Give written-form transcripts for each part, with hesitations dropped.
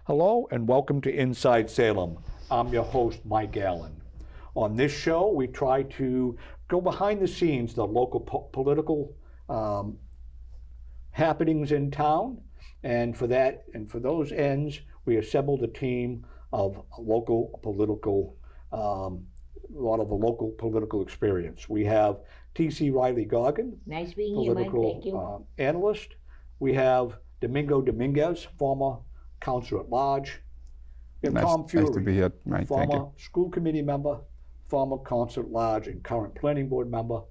Hello and welcome to Inside Salem. I'm your host, Mike Allen. On this show, we try to go behind the scenes, the local political happenings in town, and for that, and for those ends, we assembled a team of local political, a lot of the local political experience. We have Teasie Riley-Goggin, nice being here, Mike. Thank you. Analyst. We have Dominguez, former councilor at large. We have Tom Furey, nice to be here, Mike. former school committee member, former councilor at large and current planning board member,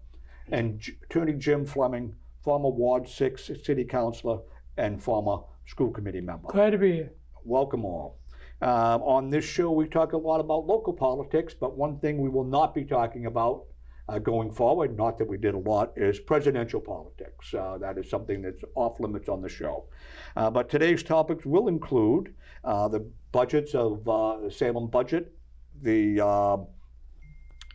and Attorney Jim Fleming, former Ward 6 city councilor and former school committee member. Glad to be here. Welcome all. On this show, we talk a lot about local politics, but one thing we will not be talking about going forward, not that we did a lot, is presidential politics. That is something that's off limits on the show. But today's topics will include the budgets of the Salem budget, the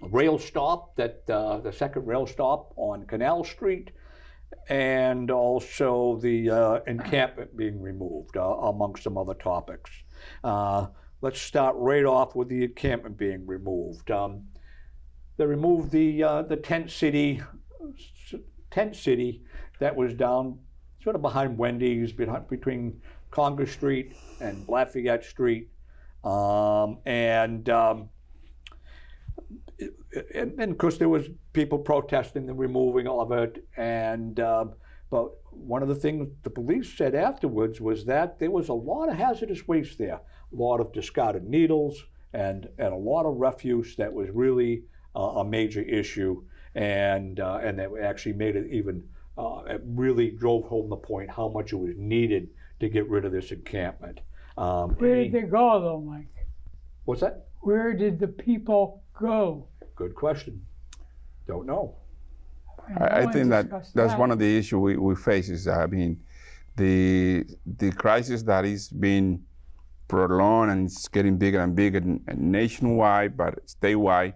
rail stop, the second rail stop on Canal Street, and also the encampment being removed, amongst some other topics. Let's start right off with the encampment being removed. They removed the tent city that was down sort of behind Wendy's, between Congress Street and Lafayette Street, and of course there was people protesting the removing of it, and but one of the things the police said afterwards was that there was a lot of hazardous waste there, a lot of discarded needles, and a lot of refuse that was really a major issue, and that actually made it even, it really drove home the point how much it was needed to get rid of this encampment. Where did they go though, Mike? What's that? Where did the people go? Good question. Don't know. I think that's one of the issues we face is, I mean, the crisis that is being prolonged and it's getting bigger and bigger nationwide, but statewide.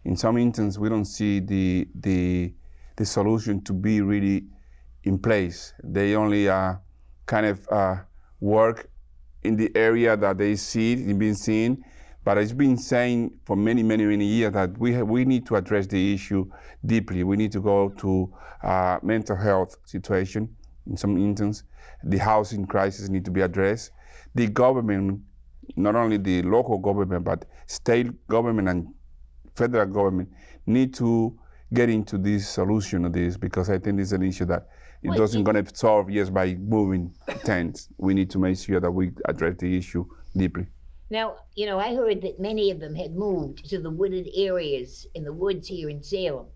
In some instances, we don't see the solution to be really in place. They only kind of work in the area that they see it being seen. But it's been saying for many years that we need to address the issue deeply. We need to go to mental health situation in some instances. The housing crisis need to be addressed. The government, not only the local government, but state government and federal government need to get into this solution of this, because I think it's an issue that it doesn't going to solve just by moving tents. We need to make sure that we address the issue deeply. Now, you know, I heard that many of them had moved to the wooded areas in the woods here in Salem,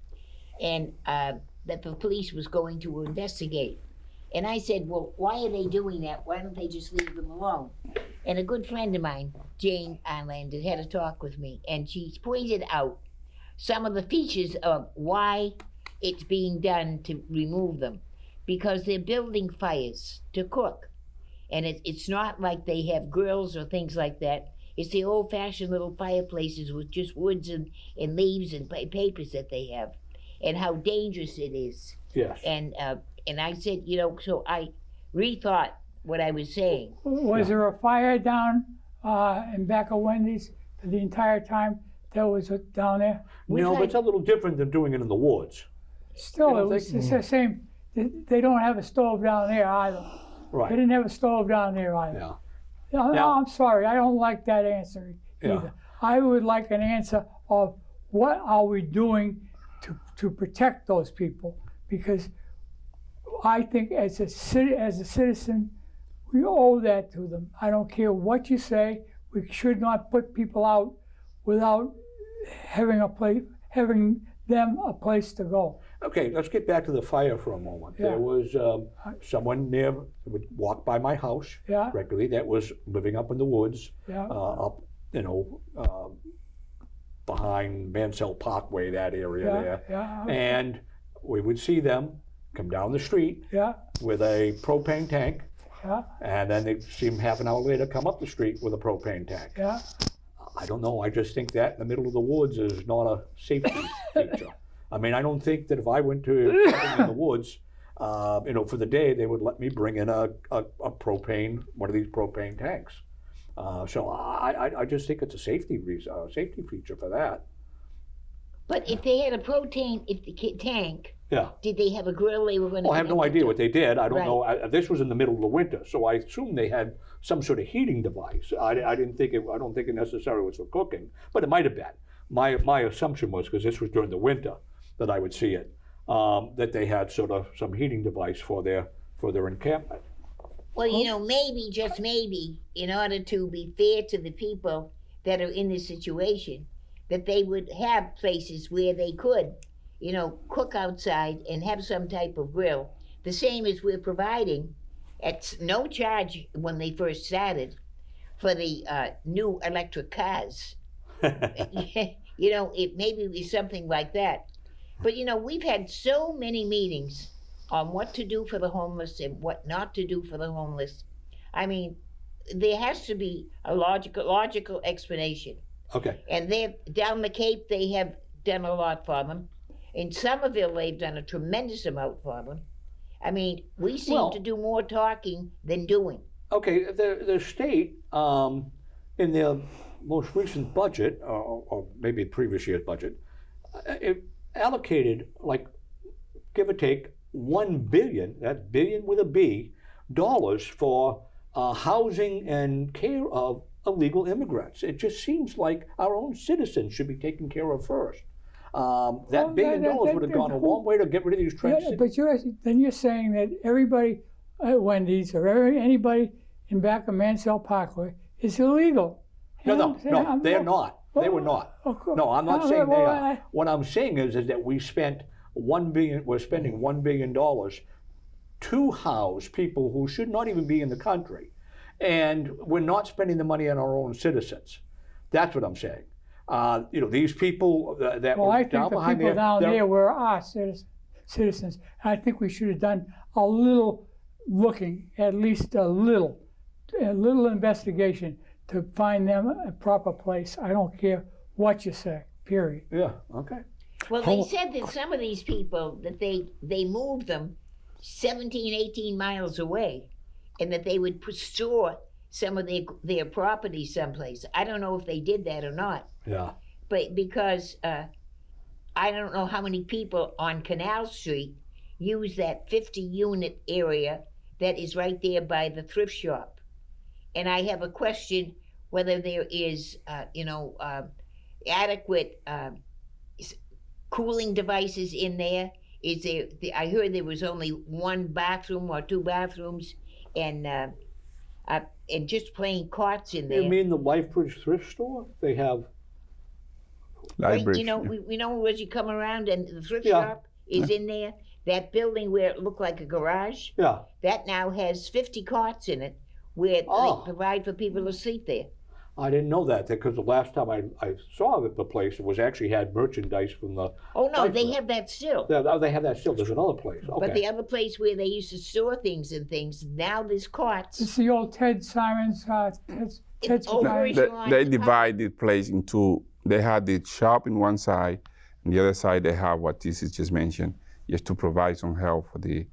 and that the police was going to investigate. And I said, well, why are they doing that? Why don't they just leave them alone? And a good friend of mine, Jane Island, had a talk with me, and she's pointed out some of the features of why it's being done to remove them. Because they're building fires to cook. And it's not like they have grills or things like that. It's the old-fashioned little fireplaces with just woods and leaves and papers that they have, and how dangerous it is. Yes. And I said, you know, so I rethought what I was saying. Was there a fire down in back of Wendy's for the entire time that was down there? No, but it's a little different than doing it in the woods. Still, it's the same. They don't have a stove down there either. Right. They didn't have a stove down there either. Yeah. No, I'm sorry, I don't like that answer either. Yeah. I would like an answer of what are we doing to protect those people, because I think as a citizen, we owe that to them. I don't care what you say. We should not put people out without having them a place to go. Okay, let's get back to the fire for a moment. Yeah. There was someone near, would walk by my house regularly, that was living up in the woods, up, behind Mansell Parkway, that area there. And we would see them come down the street with a propane tank, and then they'd see them half an hour later come up the street with a propane tank. I don't know, I just think that in the middle of the woods is not a safety feature. I mean, I don't think that if I went to something in the woods, for the day, they would let me bring in a propane, one of these propane tanks. So I just think it's a safety safety feature for that. But if they had a propane tank, Yeah. did they have a grill they were going to? Well, I have no idea what they did. I don't Right. know. This was in the middle of the winter, so I assume they had some sort of heating device. I don't think it necessarily was for cooking, but it might have been. My assumption was, because this was during the winter that I would see it, that they had sort of some heating device for their encampment. Well, you know, maybe, just maybe, in order to be fair to the people that are in this situation, that they would have places where they could, you know, cook outside and have some type of grill, the same as we're providing at no charge when they first started for the new electric cars. You know, it maybe be something like that. But, you know, we've had so many meetings on what to do for the homeless and what not to do for the homeless. I mean, there has to be a logical explanation. Okay. And they've, down the Cape, they have done a lot for them. In Somerville, they've done a tremendous amount for them. I mean, we seem to do more talking than doing. Okay, the state, in their most recent budget, or maybe previous year's budget, it allocated, like, give or take, $1 billion, that's billion with a B, dollars for housing and care of illegal immigrants. It just seems like our own citizens should be taken care of first. That $1 billion would have gone a long way to get rid of these trends. Yeah, but you're saying that everybody at Wendy's or anybody in back of Mansell Parkway is illegal. No, they're not. They were not. No, I'm not saying they are. What I'm saying is that we're spending $1 billion to house people who should not even be in the country. And we're not spending the money on our own citizens. That's what I'm saying. You know, these people that well, were I think down the behind people down there there were our citizens. I think we should have done a little looking, at least a little investigation to find them a proper place. I don't care what you say, period. Yeah, okay. Well, they said that some of these people, that they moved them 17, 18 miles away, and that they would store some of their property someplace. I don't know if they did that or not. Yeah. But because I don't know how many people on Canal Street use that 50-unit area that is right there by the thrift shop. And I have a question whether there is, adequate cooling devices in there. Is there? I heard there was only one bathroom or two bathrooms, and just plain cots in there. You mean the Lifebridge thrift store? They have. Right, you know, we know as you come around and the thrift shop is in there. That building where it looked like a garage. Yeah. That now has 50 cots in it, where they provide for people to sleep there. I didn't know that, because the last time I saw the place, it was actually had merchandise from the. Oh no, they have that still. Yeah, they have that still. There's another place. Okay. But the other place where they used to store things, now there's cots. It's the old Ted Simon's. They divide the place into. They had the shop in one side, and the other side they have what Teasie just mentioned, just to provide some help for the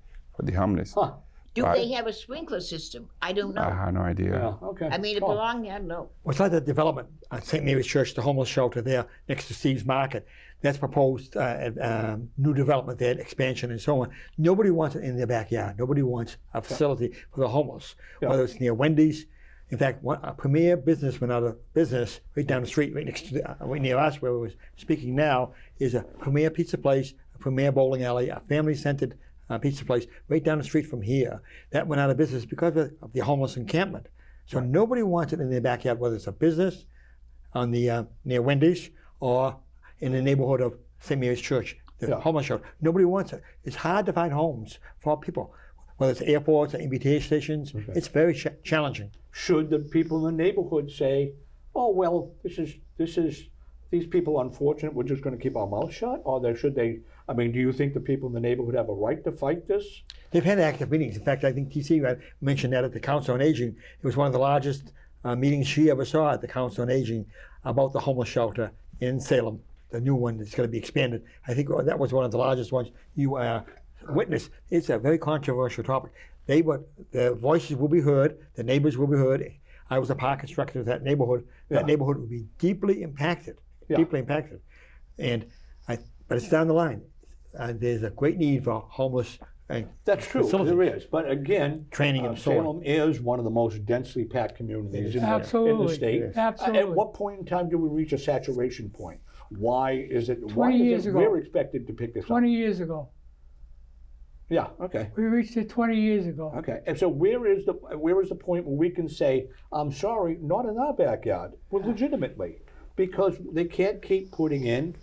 homeless. Huh. Do they have a sprinkler system? I don't know. I have no idea. Yeah, okay. I mean, it belonged there, I don't know. Well, it's like the development at St. Mary's Church, the homeless shelter there next to Steve's Market. That's proposed new development there, expansion and so on. Nobody wants it in their backyard. Nobody wants a facility for the homeless, whether it's near Wendy's. In fact, a premier business went out of business right down the street, right next to right near us where we're speaking now, is a premier pizza place, a premier bowling alley, a family-centered pizza place right down the street from here. That went out of business because of the homeless encampment. So nobody wants it in their backyard, whether it's a business on the near Wendy's or in the neighborhood of St. Mary's Church, the homeless shelter. Nobody wants it. It's hard to find homes for people, whether it's airports or MBTA stations. Okay. It's very challenging. Should the people in the neighborhood say, "Oh well, these people are unfortunate. We're just going to keep our mouth shut," or should they? I mean, do you think the people in the neighborhood have a right to fight this? They've had active meetings. In fact, I think Teasie mentioned that at the Council on Aging. It was one of the largest meetings she ever saw at the Council on Aging about the homeless shelter in Salem, the new one that's going to be expanded. I think that was one of the largest ones you witnessed. It's a very controversial topic. Their voices will be heard, the neighbors will be heard. I was a park instructor of that neighborhood. That neighborhood would be deeply impacted, But it's down the line. There's a great need for homeless. That's true, there is. But again, training and so on. Salem is one of the most densely packed communities in the state. Absolutely. At what point in time do we reach a saturation point? Why is it? 20 years ago. We're expected to pick this 20 years ago. Yeah. Okay. We reached it 20 years ago. Okay. And so where is the point where we can say, I'm sorry, not in our backyard, well, legitimately, because they can't keep putting in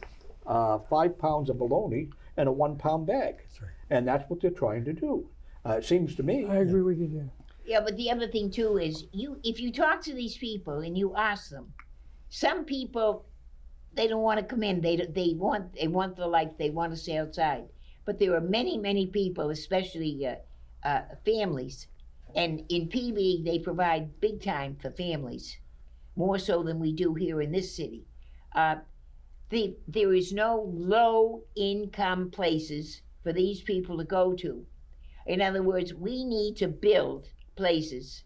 5 pounds of bologna in a 1 pound bag. That's right. And that's what they're trying to do. It seems to me. I agree with you there. Yeah, but the other thing too is if you talk to these people and you ask them, some people they don't want to come in. They want the life. They want to stay outside. But there are many people, especially families, and in PB they provide big time for families, more so than we do here in this city. There is no low income places for these people to go to. In other words, we need to build places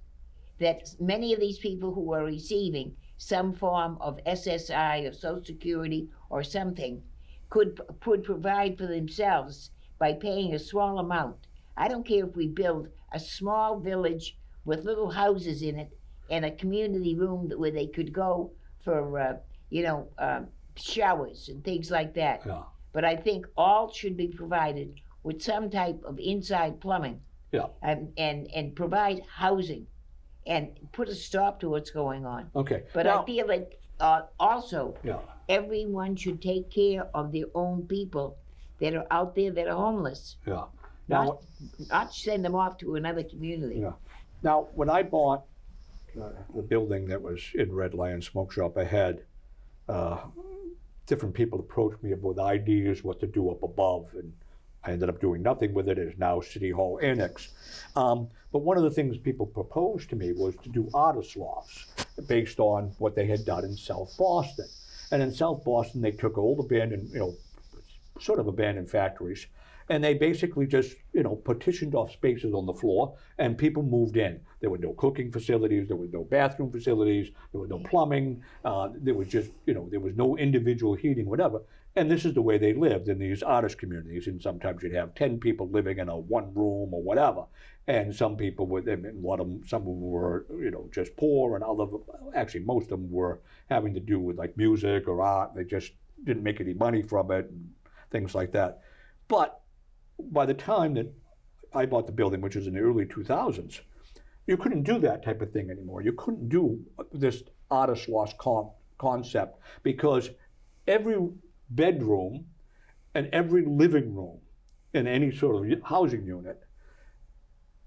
that many of these people who are receiving some form of SSI or Social Security or something could provide for themselves by paying a small amount. I don't care if we build a small village with little houses in it and a community room where they could go for, showers and things like that. Yeah. But I think all should be provided with some type of inside plumbing. Yeah. And provide housing and put a stop to what's going on. Okay. But now, I feel that also everyone should take care of their own people that are out there that are homeless. Yeah. Now, not send them off to another community. Yeah. Now, when I bought the building that was in Red Lion Smoke Shop ahead, different people approached me with ideas what to do up above, and I ended up doing nothing with it. It's now City Hall Annex. But one of the things people proposed to me was to do artist lofts based on what they had done in South Boston. And in South Boston, they took old abandoned, sort of abandoned factories, and they basically just, partitioned off spaces on the floor, and people moved in. There were no cooking facilities, there were no bathroom facilities, there was no plumbing, there was just, there was no individual heating, whatever. And this is the way they lived in these artist communities, and sometimes you'd have 10 people living in a one room or whatever. And some people were, some of them were, just poor, and actually most of them were having to do with like music or art. They just didn't make any money from it, and things like that. But by the time that I bought the building, which was in the early 2000s, you couldn't do that type of thing anymore. You couldn't do this artist loft concept, because every bedroom and every living room in any sort of housing unit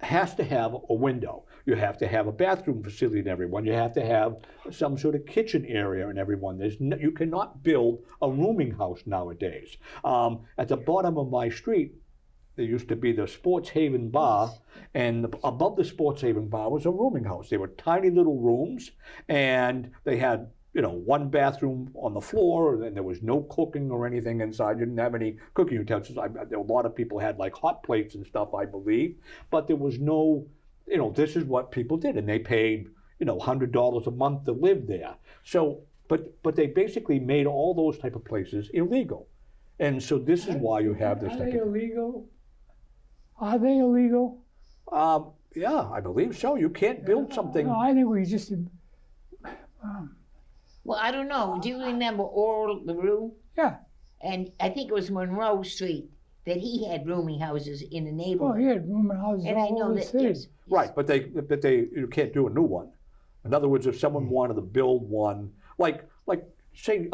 has to have a window. You have to have a bathroom facility in everyone. You have to have some sort of kitchen area in everyone. You cannot build a rooming house nowadays. At the bottom of my street, there used to be the Sports Haven Bar, and above the Sports Haven Bar was a rooming house. They were tiny little rooms, and they had, one bathroom on the floor, and there was no cooking or anything inside. You didn't have any cooking utensils. A lot of people had like hot plates and stuff, I believe, but there was no, this is what people did, and they paid, $100 a month to live there. So, but they basically made all those type of places illegal. And so this is why you have this Are type they of... illegal? Are they illegal? Yeah, I believe so. You can't build something... No, I think we just... Well, I don't know. Do you remember Oral LaRue? Yeah. And I think it was Monroe Street that he had rooming houses in the Well, neighborhood. he had rooming houses And I all know over the that, city. yes. Right, but you can't do a new one. In other words, if someone wanted to build one, like say,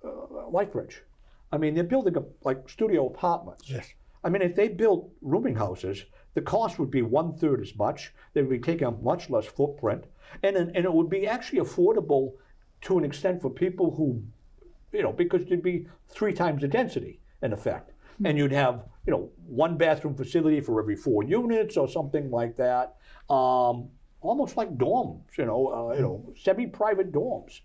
Lifebridge. I mean, they're building like studio apartments. Yes. I mean, if they built rooming houses, the cost would be 1/3 as much. They would be taking a much less footprint, and it would be actually affordable to an extent for people who, because there'd be 3 times the density in effect, and you'd have, one bathroom facility for every 4 units or something like that, almost like dorms, semi-private dorms.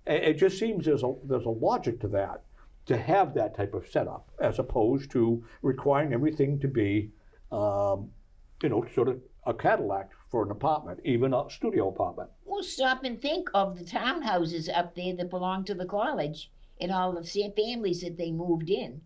It just seems there's a logic to that, to have that type of setup, as opposed to requiring everything to be, sort of a Cadillac for an apartment, even a studio apartment. Well, stop and think of the townhouses up there that belong to the college and all the families that they moved in.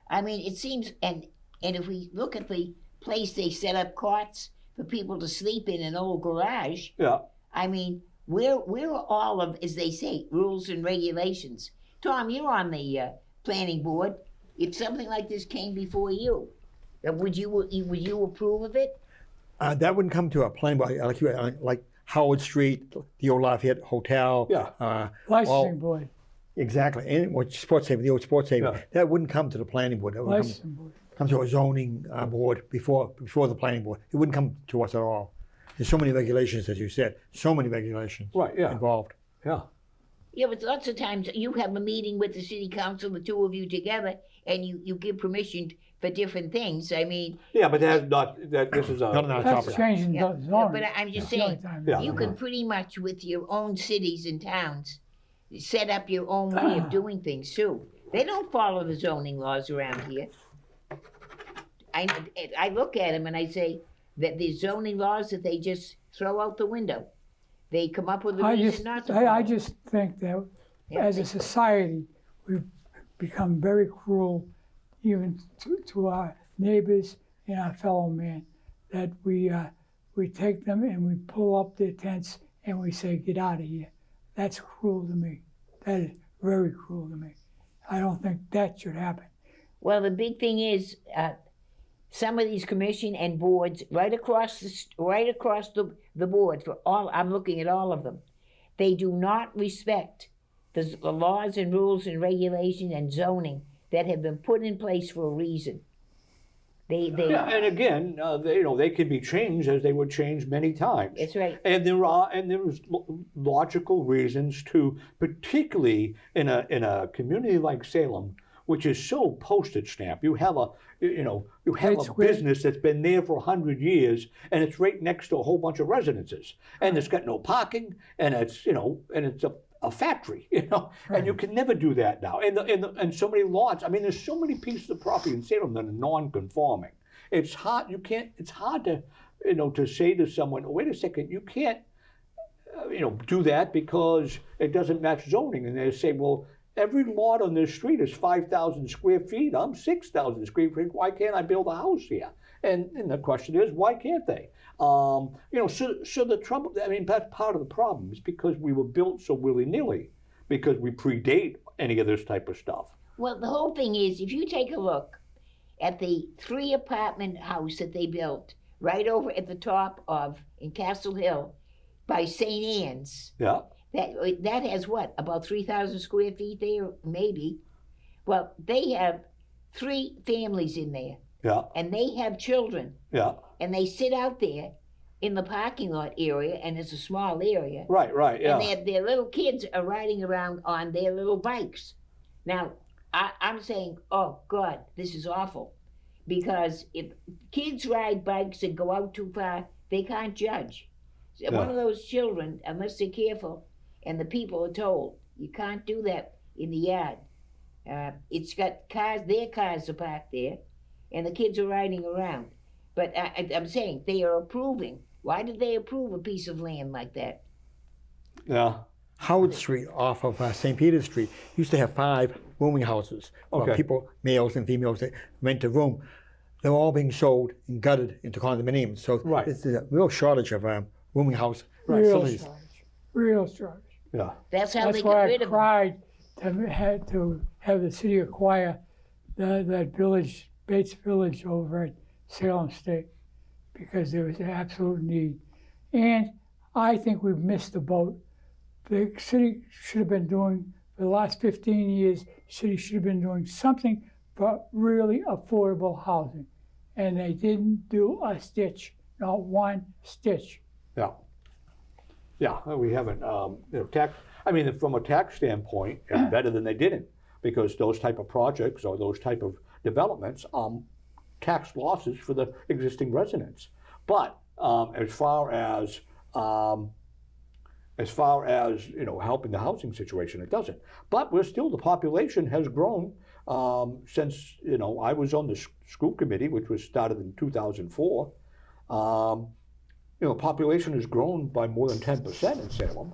I mean, it seems, and if we look at the place they set up cots for people to sleep in an old garage, Yeah. I mean, where are all of, as they say, rules and regulations? Tom, you're on the planning board. If something like this came before you, would you approve of it? That wouldn't come to a planning board like Howard Street, the old Lafayette Hotel. Yeah. Licensing board. Exactly, and sports haven, the old sports haven. Yeah. That wouldn't come to the planning board. That would Licensing board. come to a zoning board before the planning board. It wouldn't come to us at all. There's so many regulations, as you said, so many regulations Right, yeah. involved. Yeah. Yeah, but lots of times you have a meeting with the city council, the two of you together, and you give permission for different things. I mean, Yeah, but that's not, this is a. Not on our That's topic. changing yeah, the zoning. but I'm just That's the only saying, time. Yeah. you can pretty much, with your own cities and towns, set up your own way of doing things too. They don't follow the zoning laws around here. I look at them and I say that the zoning laws that they just throw out the window. They come up with a reason not to follow. I just think that Yeah, as a society, we've become very cruel, even to our neighbors and our fellow man, that we take them and we pull up their tents and we say, get out of here. That's cruel to me. That is very cruel to me. I don't think that should happen. Well, the big thing is, some of these commission and boards, right across the board for all, I'm looking at all of them, they do not respect the laws and rules and regulations and zoning that have been put in place for a reason. Yeah, and again, they can be changed as they were changed many times. That's right. And there's logical reasons to, particularly in a community like Salem, which is so postage stamp. You have a business that's been there for 100 years, and it's right next to a whole bunch of residences, and it's got no parking, and it's a factory, and you can never do that now. And so many lots. I mean, there's so many pieces of property in Salem that are non-conforming. It's hard. It's hard to, to say to someone, wait a second, you can't, do that because it doesn't match zoning. And they say, well, every lot on this street is 5,000 square feet. I'm 6,000 square feet. Why can't I build a house here? And the question is, why can't they? So the trouble, I mean, that's part of the problem, is because we were built so willy-nilly, because we predate any of this type of stuff. Well, the whole thing is, if you take a look at the 3-apartment house that they built right over at the top of, in Castle Hill, by St. Anne's, Yeah. that has what, about 3,000 square feet there, maybe. Well, they have 3 families in there. Yeah. And they have children. Yeah. And they sit out there in the parking lot area, and it's a small area. Right. Yeah. And their little kids are riding around on their little bikes. Now, I'm saying, oh God, this is awful. Because if kids ride bikes and go out too far, they can't judge. So one of those children, unless they're careful, and the people are told, you can't do that in the yard. It's got cars, their cars are parked there, and the kids are riding around. But I'm saying they are approving. Why did they approve a piece of land like that? Yeah. Howard Street off of St. Peter's Street used to have 5 rooming houses for people, males and females, that rent a room. They're all being sold and gutted into condominiums. So there's a real shortage of rooming house facilities. Real shortage. Yeah. That's how That's they why got I rid of them. cried to have the city acquire that village, Bates Village over at Salem State, because there was an absolute need. And I think we've missed the boat. The city should have been doing, for the last 15 years, the city should have been doing something for really affordable housing. And they didn't do a stitch, not one stitch. Yeah. Yeah, we haven't. From a tax standpoint, it's better than they didn't, because those type of projects or those type of developments tax losses for the existing residents. But as far as helping the housing situation, it doesn't. But the population has grown since I was on the school committee, which was started in 2004. population has grown by more than 10% in Salem.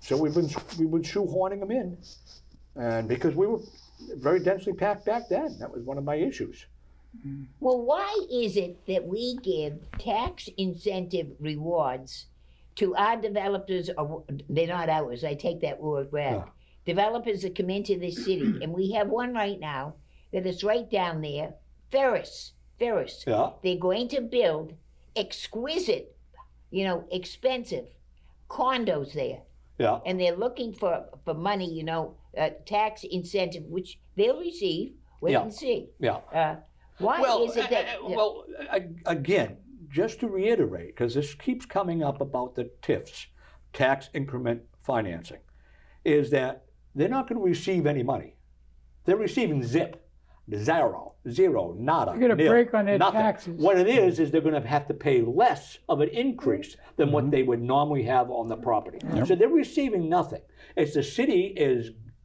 So we've been shoehorning them in, and because we were very densely packed back then, that was one of my issues. Well, why is it that we give tax incentive rewards to our developers? Or they're not ours. I take that word back. Yeah. Developers that come into this city, and we have one right now that is right down there, Ferris. Yeah. They're going to build exquisite, expensive condos there. Yeah. And they're looking for money, tax incentive, which they'll receive. Wait and see. Yeah. Why is it that? Again, just to reiterate, because this keeps coming up about the TIFs, tax increment financing, is that they're not going to receive any money. They're receiving zero, nada. You get a nil, break on their nothing. taxes. What it is they're going to have to pay less of an increase than what they would normally have on the property. So they're receiving nothing. It's the city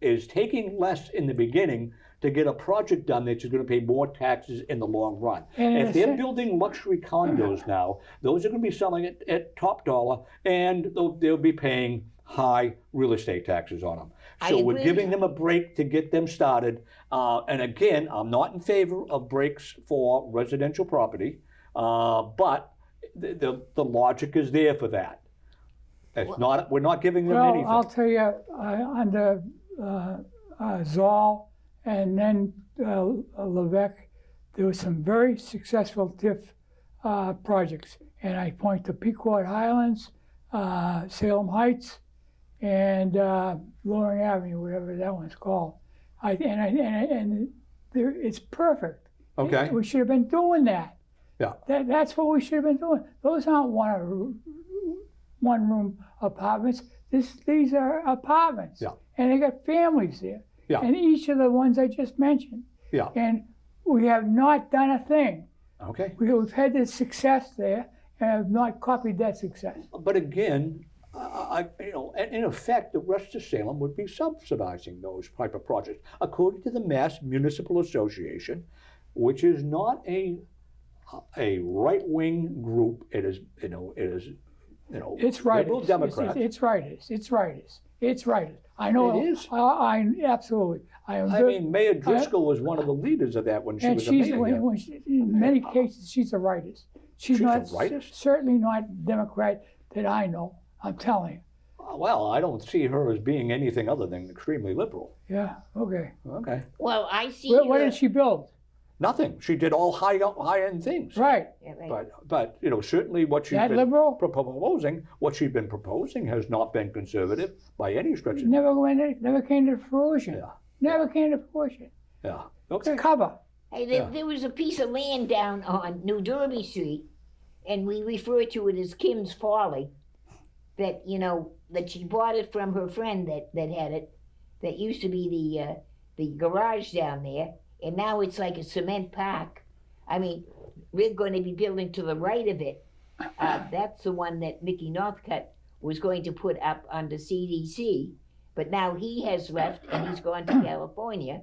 is taking less in the beginning to get a project done that's going to pay more taxes in the long run. And if they're building luxury condos now, those are going to be selling at top dollar, and they'll be paying high real estate taxes on them. So we're giving them a break to get them started. And again, I'm not in favor of breaks for residential property, but the logic is there for that. It's not. We're not giving them anything. I'll tell you, under Zoll and then Levesque, there were some very successful TIF projects. And I point to Pequot Highlands, Salem Heights, and Loring Avenue, whatever that one's called. It's perfect. Okay. We should have been doing that. Yeah. That's what we should have been doing. Those aren't one-room apartments. These are apartments. Yeah. And they got families there. Yeah. And each of the ones I just mentioned. Yeah. And we have not done a thing. Okay. We've had this success there and have not copied that success. But again, in effect, the rest of Salem would be subsidizing those type of projects, according to the Mass Municipal Association, which is not a right-wing group. It is, It's right. liberal Democrats. It's right. I know. It is. I absolutely. I mean, Mayor Driscoll was one of the leaders of that when she was a mayor. In many cases, she's a rightist. She's not a rightist? Certainly not Democrat that I know. I'm telling you. Well, I don't see her as being anything other than extremely liberal. Yeah. Okay. Okay. Well, I see. What did she build? Nothing. She did all high-end things. Right. Yeah, right. But certainly what she's That been liberal? proposing, has not been conservative by any stretch. Never came to fruition. Yeah. Never came to fruition. Yeah. Okay. It's cover. Hey, there was a piece of land down on New Derby Street, and we refer to it as Kim's Folly. That that she bought it from her friend that had it. That used to be the garage down there, and now it's like a cement park. I mean, we're going to be building to the right of it. That's the one that Mickey Northcutt was going to put up under CDC, but now he has left and he's gone to California.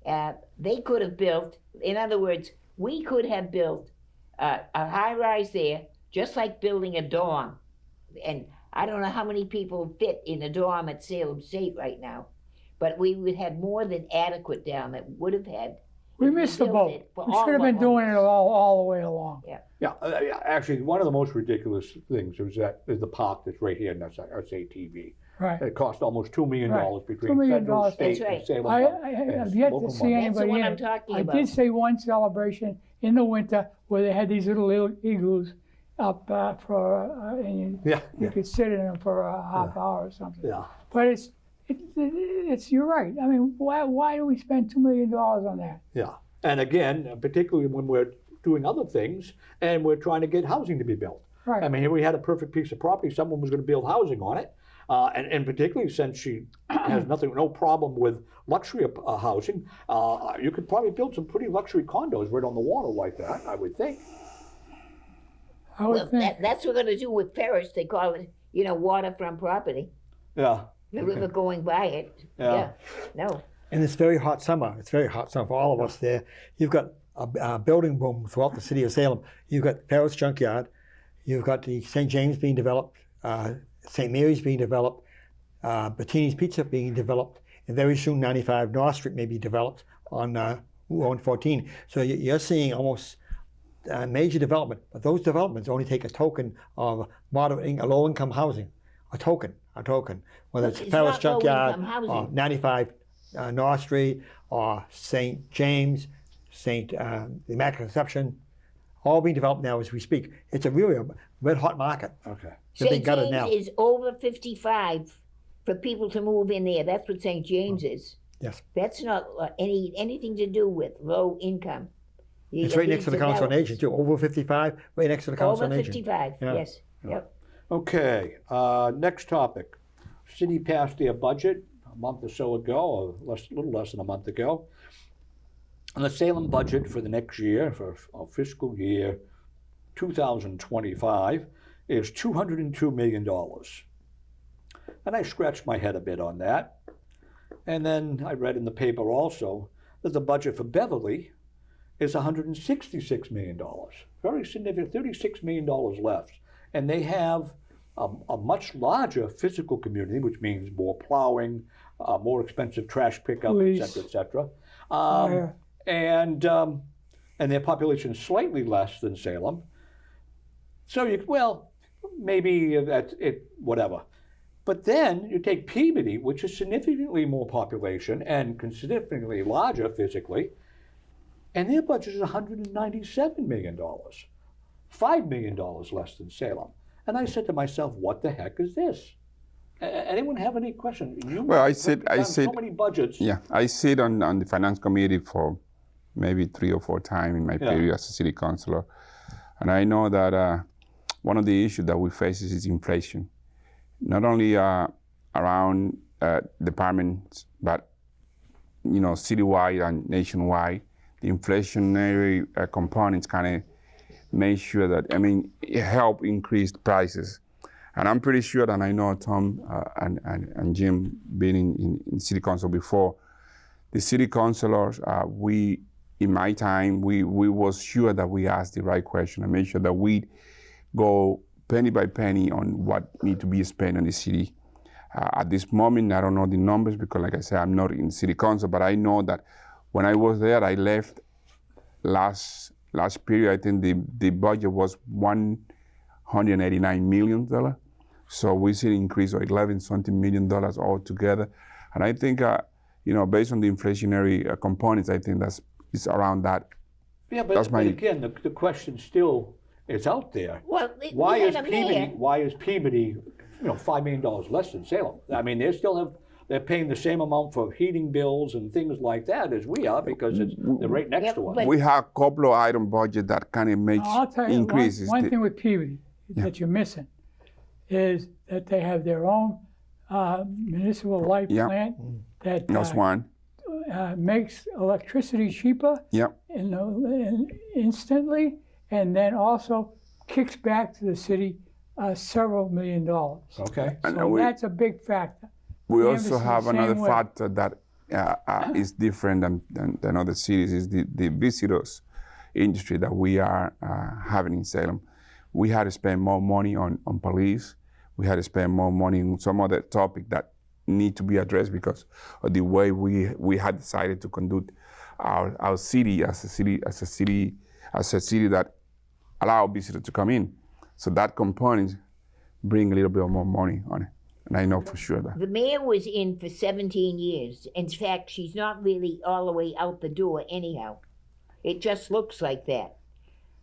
They could have built, in other words, we could have built a high-rise there, just like building a dorm. And I don't know how many people fit in a dorm at Salem State right now, but we would have more than adequate down that would have had. We missed the boat. We should have been doing it all the way along. Yeah. Actually, one of the most ridiculous things is the park that's right here in SATV. Right. It cost almost $2 million between $2 million. federal, state, That's right. and Salem. I have yet to see That's the anybody one in I'm it. talking I about. did see one celebration in the winter where they had these little igloos up and you could sit in them for a half hour or something. Yeah. But it's you're right. I mean, why do we spend $2 million on that? Yeah. And again, particularly when we're doing other things and we're trying to get housing to be built. Right. I mean, here we had a perfect piece of property. Someone was going to build housing on it. And particularly since she has no problem with luxury housing, you could probably build some pretty luxury condos right on the water like that, I would think. I would think. That's what we're going to do with Ferris. They call it, waterfront property. Yeah. The river going by it. Yeah. No. And it's very hot summer. It's very hot summer for all of us there. You've got a building boom throughout the city of Salem. You've got Ferris Junkyard. You've got the St. James being developed, St. Mary's being developed, Bettini's Pizza being developed, and very soon 95 North Street may be developed on 114. So you're seeing almost major development, but those developments only take a token of low-income housing, a token, whether it's Ferris Junkyard or 95 North Street or St. James, the Immaculate Conception, all being developed now as we speak. It's a really red-hot market. Okay. St. James is over 55 for people to move in there. That's what St. James is. Yes. That's not anything to do with low income. It's right next to the Council on Aging, too. Over 55, right next to the Council on Aging. Over 55, Yeah. yes. Yep. Okay, next topic. City passed their budget a month or so ago, or a little less than a month ago. And the Salem budget for the next year, for fiscal year 2025, is $202 million. And I scratched my head a bit on that. And then I read in the paper also that the budget for Beverly is $166 million. Very significant, $36 million left. And they have a much larger physical community, which means more plowing, more expensive trash pickup, et cetera, and their population is slightly less than Salem. So maybe that's it, whatever. But then you take Peabody, which is significantly more population and significantly larger physically, and their budget is $197 million, $5 million less than Salem. And I said to myself, what the heck is this? Anyone have any questions? I sit so many budgets. Yeah, I sit on the finance committee for maybe 3 or 4 times in my period as a city councilor. And I know that one of the issues that we face is inflation. Not only around departments, but citywide and nationwide, the inflationary components kind of make sure that it help increase prices. And I'm pretty sure that I know Tom and Jim being in city council before. The city councilors, in my time, we was sure that we asked the right question and make sure that we go penny by penny on what need to be spent on the city. At this moment, I don't know the numbers because, like I said, I'm not in city council, but I know that when I was there, I left last period, I think the budget was $189 million. So we see an increase of $11-something million altogether. And I think, based on the inflationary components, I think it's around that. Yeah, but again, the question still is out there. Well, why is Peabody, $5 million less than Salem? I mean, they're paying the same amount for heating bills and things like that as we are because they're right next to us. We have a couple of item budget that kind of makes increases. One thing with Peabody that you're missing is that they have their own municipal light plant that that's one. Makes electricity cheaper instantly, and then also kicks back to the city several $1 million. Okay. So that's a big factor. We also have another factor that is different than other cities, is the visitors industry that we are having in Salem. We had to spend more money on police. We had to spend more money on some other topic that need to be addressed because of the way we had decided to conduct our city as a city that allow visitors to come in. So that component bring a little bit more money on it. And I know for sure that. The mayor was in for 17 years. In fact, she's not really all the way out the door anyhow. It just looks like that.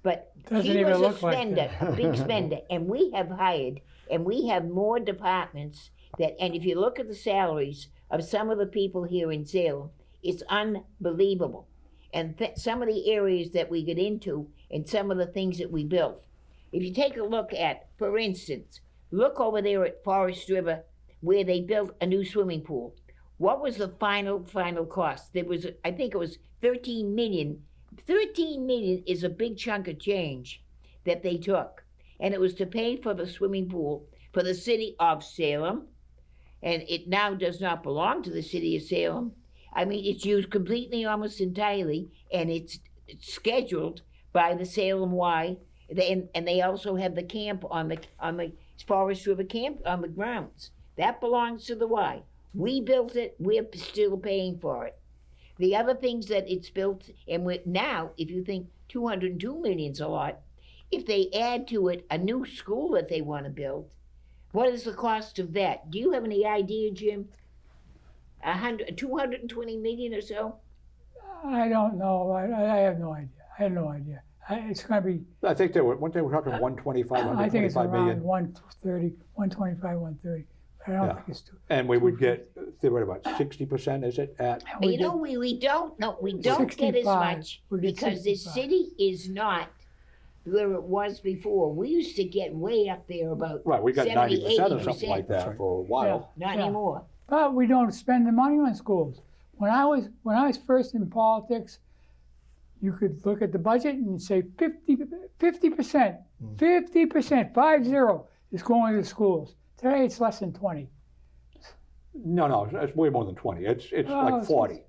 But she was a spender, a big spender. And we have hired, and we have more departments and if you look at the salaries of some of the people here in Salem, it's unbelievable. And some of the areas that we get into and some of the things that we built. If you take a look at, for instance, look over there at Forest River where they built a new swimming pool. What was the final cost? There was, I think it was $13 million. $13 million is a big chunk of change that they took. And it was to pay for the swimming pool for the city of Salem. And it now does not belong to the city of Salem. I mean, it's used completely, almost entirely, and it's scheduled by the Salem Y And they also have the camp on the Forest River camp on the grounds. That belongs to the Y. We built it, we're still paying for it. The other things that it's built, and now, if you think 202 million's a lot, if they add to it a new school that they want to build, what is the cost of that? Do you have any idea, Jim? 220 million or so? I don't know. I have no idea. I have no idea. It's going to be. I think weren't they talking 125, I think it's 125 around million? 130, 125, 130. I don't think it's too. And we would get, they were about 60%, is it, at? We don't get as 65. much We get because this 65. city is not where it was before. We used to get way up there about Right, we got 70, 90% or something like 80%. that for a while. Not Yeah. anymore. But we don't spend the money on schools. When I was first in politics, you could look at the budget and say 50%, 50%, 50% is going to schools. Today it's less than 20. No, it's way more than 20. It's Oh, like it's- 40.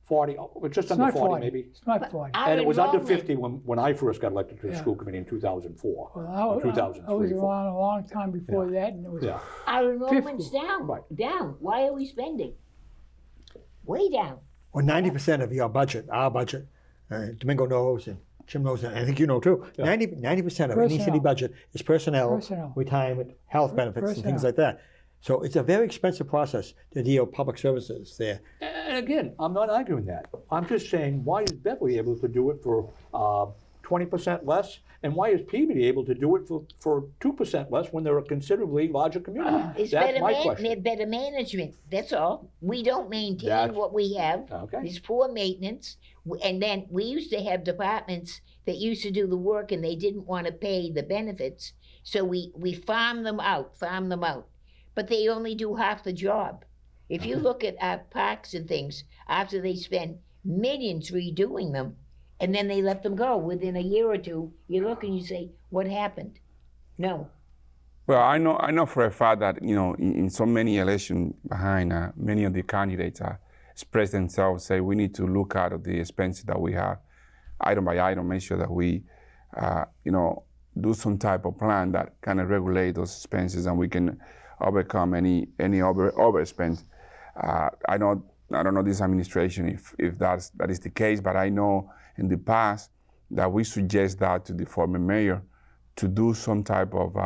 40, it's just It's under not 40 maybe. It's not 40. Our And it was under enrollment- 50 when I first got elected to the Yeah. school committee in 2004. Well, or I 2003. was 4. around a long time before that, and it was Yeah. Our enrollment's 50. down. Right. Down. Why are we spending? Way down. Well, 90% of your budget, our budget, Domingo knows and Jim knows, and I think you know too, 90% of any city Personnel. budget is personnel, Personnel. retirement, health benefits, and things Personnel. like that. So it's a very expensive process to deal with public services there. And again, I'm not arguing that. I'm just saying, why is Beverly able to do it for 20% less? And why is Peabody able to do it for 2% less when they're a considerably larger community? It's That's my question. better management. That's all. We don't maintain That's- what we have. Okay. It's poor maintenance. And then we used to have departments that used to do the work and they didn't want to pay the benefits. So we farm them out. But they only do half the job. If you look at our parks and things, after they spend millions redoing them, and then they let them go within a year or two, you look and you say, what happened? No. Well, I know for a fact that in so many elections behind many of the candidates express themselves, say we need to look at the expenses that we have, item by item, make sure that we, do some type of plan that kind of regulate those expenses and we can overcome any overexpense. I don't know this administration if that is the case, but I know in the past that we suggest that to the former mayor to do some type of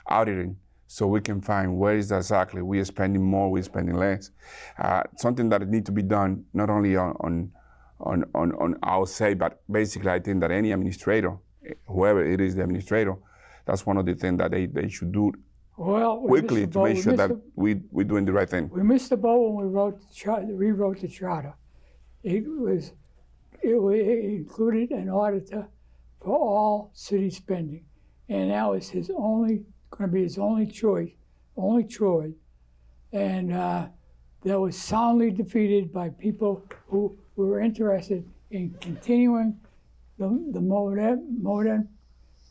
auditing so we can find where is exactly we are spending more, we're spending less. Something that needs to be done not only on our say, but basically I think that any administrator, whoever it is the administrator, that's one of the things that they should do quickly to make sure that we're doing the right thing. We missed the boat when we rewrote the charter. It included an auditor for all city spending, and that was going to be his only choice, and that was soundly defeated by people who were interested in continuing the modem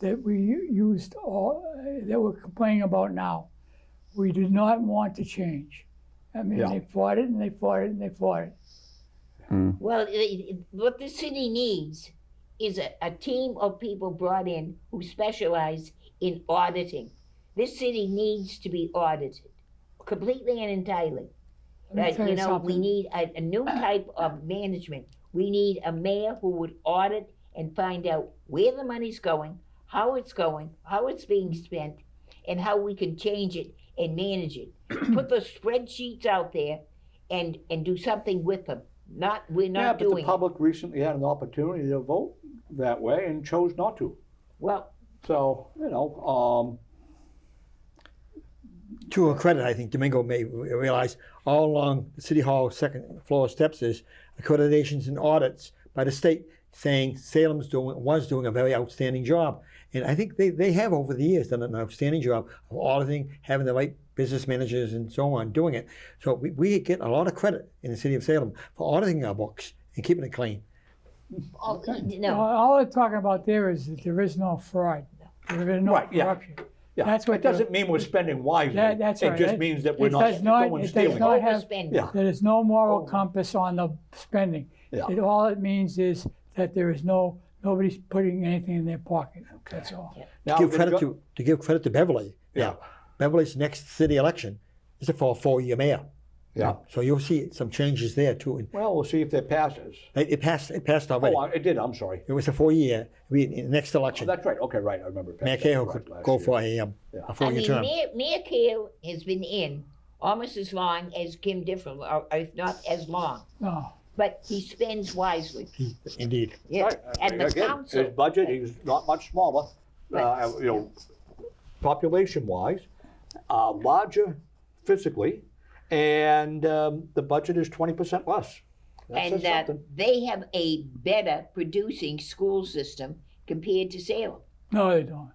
that we used that we're complaining about now. We did not want to change. I mean, they fought it and they fought it and they fought it. Well, what the city needs is a team of people brought in who specialize in auditing. This city needs to be audited completely and entirely. Let me tell you We something. need a new type of management. We need a mayor who would audit and find out where the money's going, how it's being spent, and how we can change it and manage it. Put the spreadsheets out there and do something with them. We're not but the doing public recently had an opportunity to vote that way and chose not to. Well, So, To her credit, I think Domingo may realize all along the City Hall second floor steps is accreditations and audits by the state saying Salem was doing a very outstanding job. And I think they have over the years done an outstanding job of auditing, having the right business managers and so on doing it. So we get a lot of credit in the city of Salem for auditing our books and keeping it clean. no. All they're talking about there is that there is no fraud. There is no Right, yeah. corruption. yeah, That's what it doesn't mean we're spending wisely. That's It right. just means that we're It not does not- going it does stealing. not have- Overspending. Yeah. There is no moral compass on the spending. Yeah. All it means is that there is no Nobody's putting anything in their pocket. That's all. Now, To give credit to Beverly. Yeah. Beverly's next city election is for a 4-year mayor. Yeah. So you'll see some changes there too. Well, we'll see if that passes. It passed already. Oh, it did. I'm sorry. It was a 4-year. Next Oh, election, that's right. Okay, right. I remember. it Mayor passed Cahill right could last go year. for a I 4-year mean, term. Mayor Cahill has been in almost as long as Kim Different, or if not as long. No. But he spends wisely. Indeed. Yeah. Right. And the Again, council. his budget is not much smaller, population-wise, larger physically, and the budget is 20% less. That And says something. they have a better producing school system compared to Salem. No, they don't.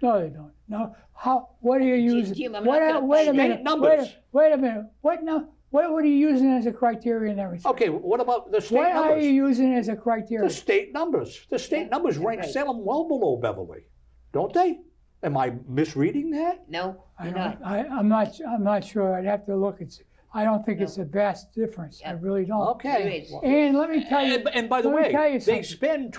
No, they don't. No. How? What are you using? Jim, I'm what, not gonna wait a find minute. state numbers. Wait a minute. What now? What are you using as a criteria and everything? Okay, what about the state What are numbers? you using as a criteria? The state numbers. The state numbers rank right. Salem well below Beverly, don't they? Am I misreading that? No, I you're don't, not. I'm not sure. I'd have to look. I don't think it's a vast difference. I really don't. Okay. There is. And let me tell you. And by the let me tell way, you they something. spend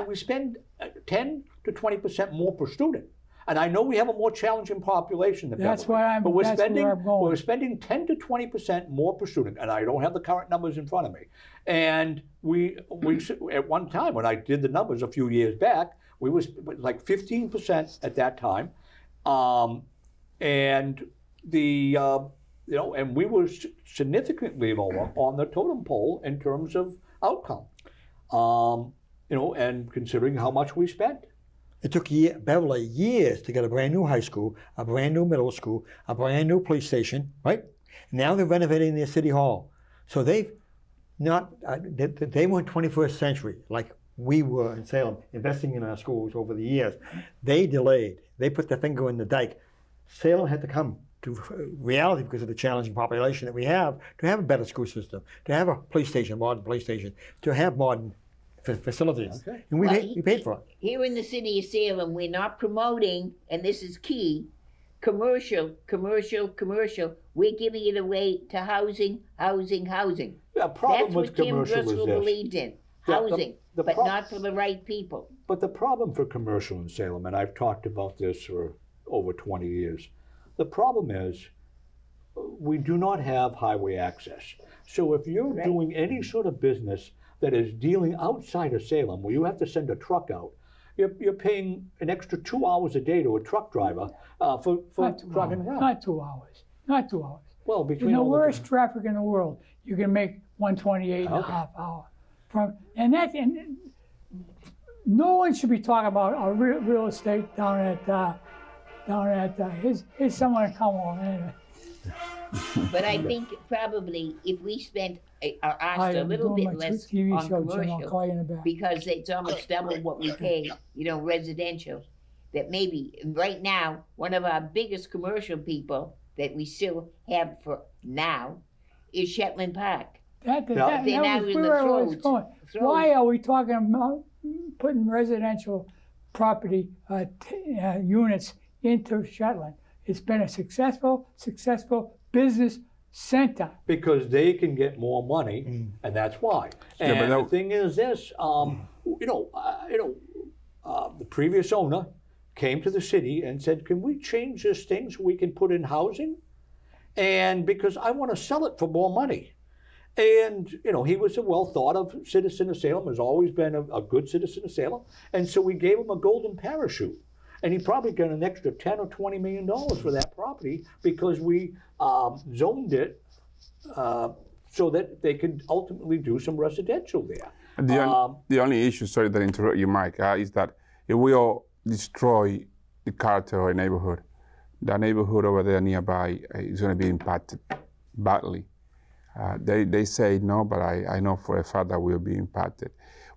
we spend 10 to 20% more per student. And I know we have a more challenging population than That's Beverly, what I'm. but we're That's spending where I'm going. we're spending 10 to 20% more per student, and I don't have the current numbers in front of me. And we at one time when I did the numbers a few years back, we was like 15% at that time, and the and we were significantly lower on the totem pole in terms of outcome, and considering how much we spent. It took Beverly years to get a brand new high school, a brand new middle school, a brand new police station, right? Now they're renovating their city hall. So they've not, they went 21st century, like we were in Salem, investing in our schools over the years. They delayed. They put their finger in the dike. Salem had to come to reality because of the challenging population that we have to have a better school system, to have a police station, modern police station, to have modern facilities. Okay. And we paid for it. Here in the city of Salem, we're not promoting, and this is key, commercial. We're giving it away to housing. The problem That's with what Kim commercial is Driscoll this. believed in, The- housing, the but prob- not for the right people. But the problem for commercial in Salem, and I've talked about this for over 20 years, the problem is we do not have highway access. So if you're Right. doing any sort of business that is dealing outside of Salem, where you have to send a truck out, you're paying an extra 2 hours a day to a truck driver for Not 2 driving hours. around. Not 2 hours. Not 2 hours. Well, In between the all worst traffic in the world, you can make 128 and a Okay. half hour. And no one should be talking about real estate down at here's someone come on anyway. But I think probably if we spent asked a am little doing bit my less TV on show, Jim. I'll commercial, call you in the back. because it's almost double what we pay, residential, that maybe right now, one of our biggest commercial people that we still have for now is Shetland Park. That They're now was in the where I was throes. going. Why are we talking about putting residential property units into Shetland? It's been a successful business center. because they can get more money, and that's why. Yeah, but And that- the thing is this, the previous owner came to the city and said, "Can we change this thing so we can put in housing?" And because I want to sell it for more money. And, he was a well thought of citizen of Salem, has always been a good citizen of Salem. And so we gave him a golden parachute. And he probably got an extra $10 or $20 million for that property because we zoned it so that they could ultimately do some residential there. The only issue, sorry that I interrupt you, Mike, is that it will destroy the character of a neighborhood. That neighborhood over there nearby is going to be impacted badly. They say no, but I know for a fact that we'll be impacted.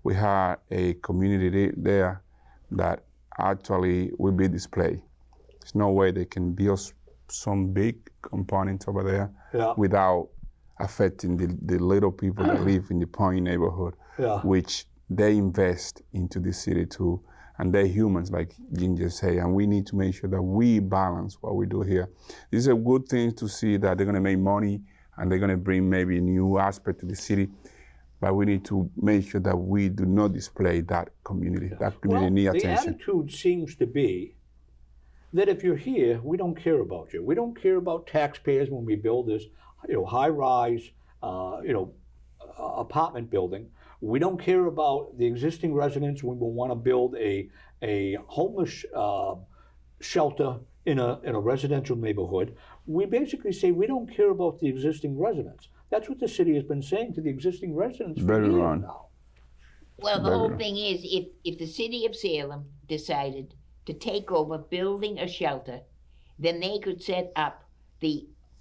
We have a community there that actually will be displaced. There's no way they can build some big components over there without affecting the little people that live in the Point neighborhood, which they invest into the city too. And they're humans, like Jim just said, and we need to make sure that we balance what we do here. This is a good thing to see that they're going to make money and they're going to bring maybe a new aspect to the city. but we need to make sure that we do not display that community need the attention. attitude seems to be that if you're here, we don't care about you. We don't care about taxpayers when we build this, high-rise, apartment building. We don't care about the existing residents when we want to build a homeless shelter in a residential neighborhood. We basically say we don't care about the existing residents. That's what the city has been saying to the existing residents for Very years wrong. now. Well, the whole thing is, if the city of Salem decided to take over building a shelter, then they could set up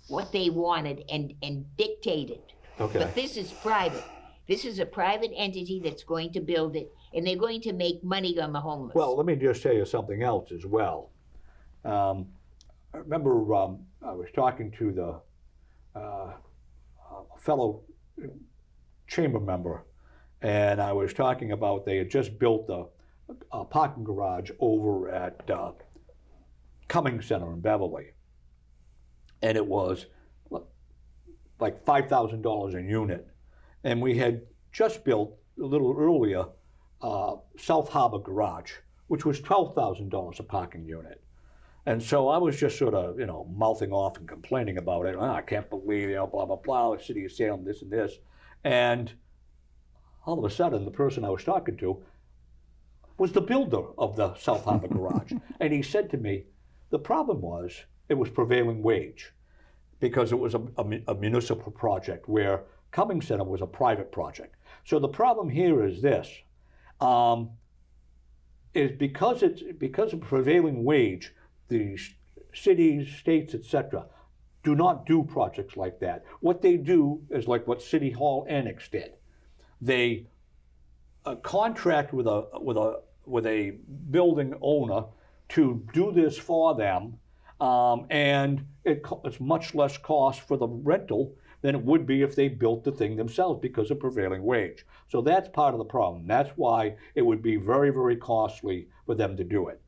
what they wanted and dictate it. Okay. But this is private. This is a private entity that's going to build it, and they're going to make money on the homeless. Well, let me just tell you something else as well. I remember I was talking to the fellow chamber member, and I was talking about they had just built a parking garage over at Cummings Center in Beverly, and it was like $5,000 a unit, and we had just built a little earlier South Harbor Garage, which was $12,000 a parking unit. And so I was just sort of, mouthing off and complaining about it. I can't believe, blah, blah, blah, the city of Salem, this and this. And all of a sudden, the person I was talking to was the builder of the South Harbor Garage. And he said to me, the problem was it was prevailing wage because it was a municipal project where Cummings Center was a private project. So the problem here is this, is because of prevailing wage, the cities, states, etc., do not do projects like that. What they do is like what City Hall Annex did. They contract with a building owner to do this for them, and it's much less cost for the rental than it would be if they built the thing themselves because of prevailing wage. So that's part of the problem. That's why it would be very, very costly for them to do it.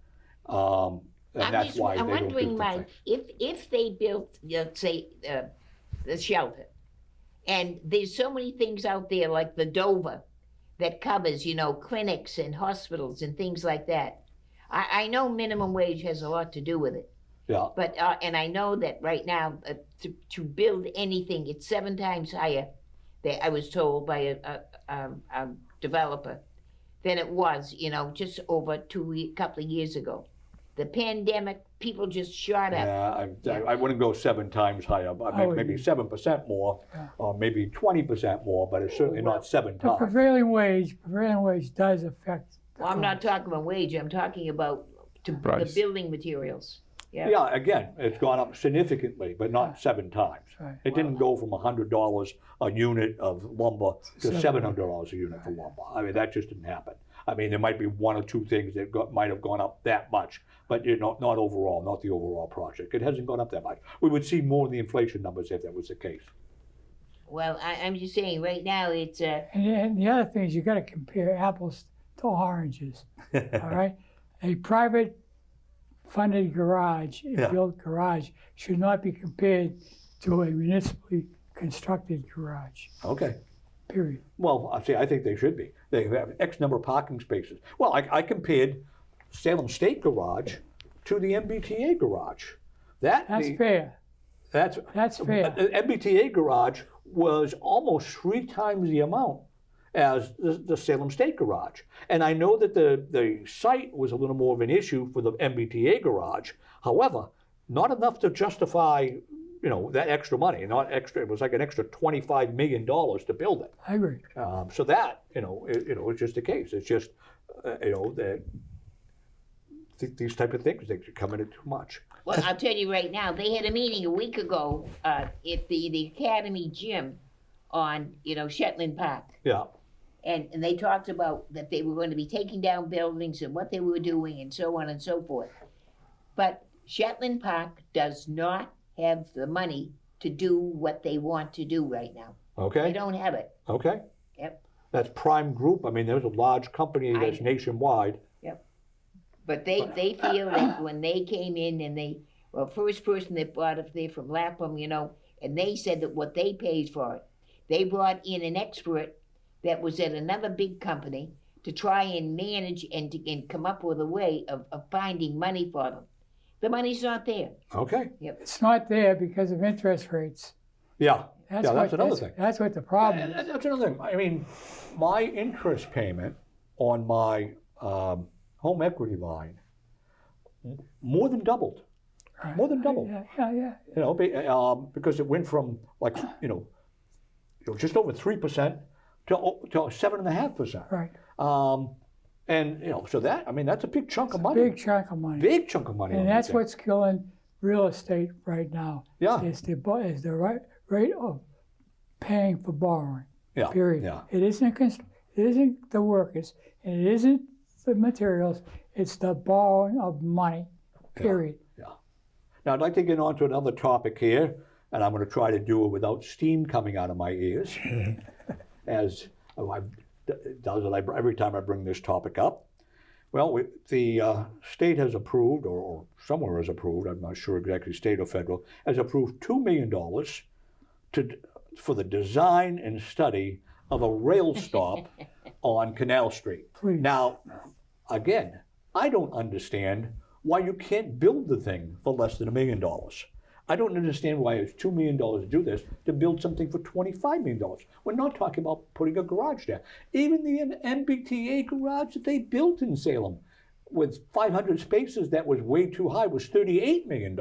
And that's why I'm they don't do wondering, the Mike, thing. if they built, let's say, the shelter, and there's so many things out there like the Dover that covers, clinics and hospitals and things like that. I know minimum wage has a lot to do with it. Yeah. But and I know that right now to build anything, it's 7 times higher. I was told by a developer than it was, just over a couple of years ago. The pandemic, people just shot up. Yeah, I wouldn't go 7 times higher, but maybe 7% more, or maybe 20% more, but it's certainly not 7 The times. prevailing wage does affect. Well, I'm not talking about wage. I'm talking about the building materials. Yeah, again, it's gone up significantly, but not 7 times. Right. It didn't go from $100 a unit of lumber to $700 a unit for lumber. I mean, that just didn't happen. I mean, there might be 1 or 2 things that might have gone up that much, but not overall, not the overall project. It hasn't gone up that much. We would see more in the inflation numbers if that was the case. Well, I'm just saying, right now it's And the other thing is you got to compare apples to oranges. All right, a private funded garage, built garage, should not be compared to a municipally constructed garage. Okay. Period. Well, I think they should be. They have X number of parking spaces. Well, I compared Salem State Garage to the MBTA garage. That's fair. That's fair. The MBTA garage was almost 3 times the amount as the Salem State Garage. And I know that the site was a little more of an issue for the MBTA garage. However, not enough to justify, that extra money. Not extra. It was like an extra $25 million to build it. I agree. So that, it's just the case. It's just, that these type of things, they come in too much. Well, I'll tell you right now, they had a meeting a week ago at the Academy Gym on, Shetland Park. Yeah. And they talked about that they were going to be taking down buildings and what they were doing and so on and so forth. But Shetland Park does not have the money to do what they want to do right now. Okay. They don't have it. Okay. Yep. That's Prime Group. I mean, there's a large company that's nationwide. Yep. But they feel that when they came in and first person that bought it there from Lapham, and they said that what they paid for it, they brought in an expert that was at another big company to try and manage and come up with a way of finding money for them. The money's not there. Okay. Yep. It's not there because of interest rates. Yeah. That's Another thing. That's what the problem is. That's another thing. I mean, my interest payment on my home equity line more than doubled. Right. More than doubled. Yeah. You know, because it went from like just over 3% to 7.5%. Right. And so that's a big chunk of money. Big chunk of money. Big chunk of money. And that's what's killing real estate right now. Yeah. Is the rate of paying for borrowing. Yeah. Period. Yeah. It isn't the workers, and it isn't the materials. It's the borrowing of money. Period. Yeah. Now I'd like to get on to another topic here, and I'm going to try to do it without steam coming out of my ears, as every time I bring this topic up. Well, the state has approved, or somewhere has approved, I'm not sure exactly state or federal, has approved $2 million for the design and study of a rail stop on Canal Street. Please. Now, again, I don't understand why you can't build the thing for less than $1 million. I don't understand why it's $2 million to do this, to build something for $25 million. We're not talking about putting a garage there. Even the MBTA garage that they built in Salem with 500 spaces that was way too high was $38 million.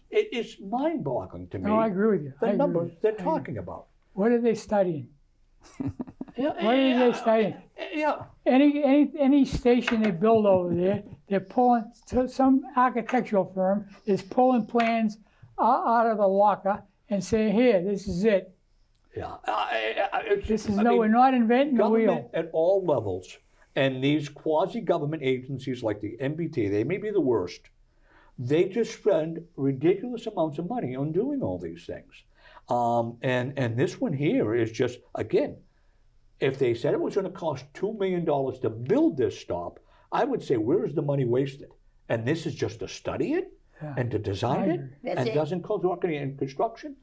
It's mind-boggling to me. No, I agree with you. The numbers they're talking about. What are they studying? What are they studying? Yeah. Any station they build over there, they're pulling, some architectural firm is pulling plans out of the locker and saying, here, this is it. Yeah. We're not inventing the wheel. Government at all levels, and these quasi-government agencies like the MBTA, they may be the worst. They just spend ridiculous amounts of money on doing all these things. And this one here is just, again, if they said it was going to cost $2 million to build this stop, I would say, where is the money wasted? And this is just to study it and to design it, and doesn't cost any in construction.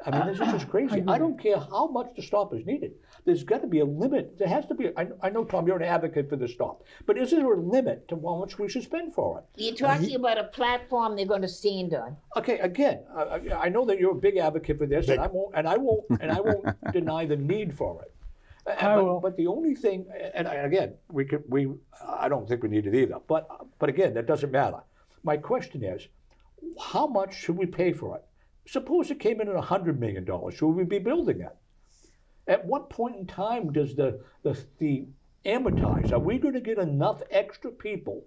I mean, this is just crazy. I don't care how much the stop is needed. There's got to be a limit. There has to be. I know, Tom, you're an advocate for the stop, but is there a limit to how much we should spend for it? You're talking about a platform they're going to stand on. Okay, again, I know that you're a big advocate for this, and I won't deny the need for it. But the only thing, and again, I don't think we need it either. But again, that doesn't matter. My question is, how much should we pay for it? Suppose it came in at $100 million. Should we be building it? At what point in time does the amortize? Are we going to get enough extra people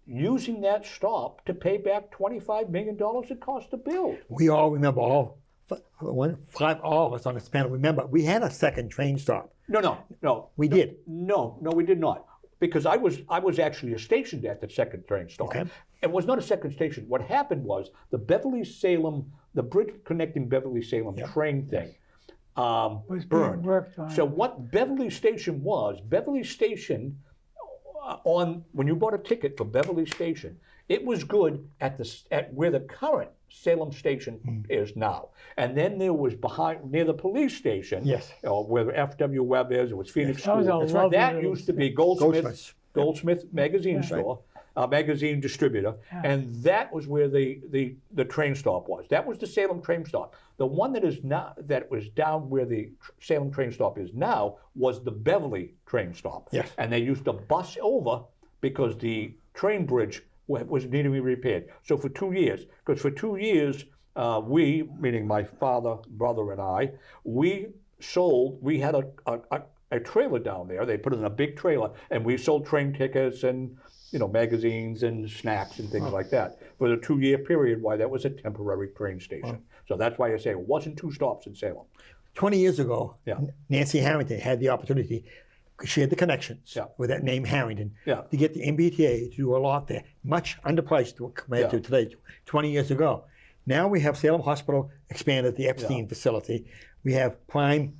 using that stop to pay back $25 million it cost to build? We all remember, all of us on this panel remember, we had a second train stop. No. We did. No, we did not. Because I was actually stationed at the second train stop. Okay. It was not a second station. What happened was the Beverly-Salem, the bridge connecting Beverly-Salem train thing was burned. Worked on. So what Beverly Station was, Beverly Station, when you bought a ticket for Beverly Station, it was good at where the current Salem Station is now. And then there was near the police station, where FW Webb is, it was Phoenix School. That used to be Goldsmith magazine store. Magazine distributor, and that was where the train stop was. That was the Salem train stop. The one that was down where the Salem train stop is now was the Beverly train stop. Yes. And they used to bus over because the train bridge was needing to be repaired. So for 2 years, we, meaning my father, brother, and I, we had a trailer down there. They put it in a big trailer, and we sold train tickets and magazines and snacks and things like that for the 2-year period. Why that was a temporary train station. So that's why I say it wasn't 2 stops in Salem. 20 years ago, Nancy Harrington had the opportunity. She had the connections with that name Harrington to get the MBTA to do a lot there, much underpriced compared to today, 20 years ago. Now we have Salem Hospital expanded the Epstein facility. We have Prime,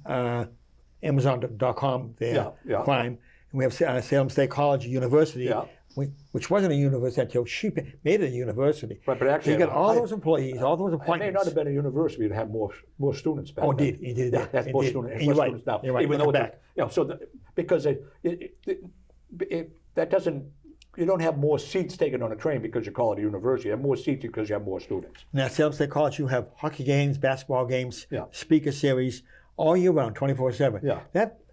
Amazon.com there, Prime. And we have Salem State College University which wasn't a university until she made it a university. Right, but actually, you got all those employees, all those It may appointments. not have been a university that had more students back Oh, then. indeed, indeed. Yeah, that's it more did. students. And you're More right. students now. You're right. Even Looking though back. because that doesn't. You don't have more seats taken on a train because you call it a university. You have more seats because you have more students. Now, at Salem State College, you have hockey games, basketball games, Yeah. speaker series, all year round, 24/7. Yeah.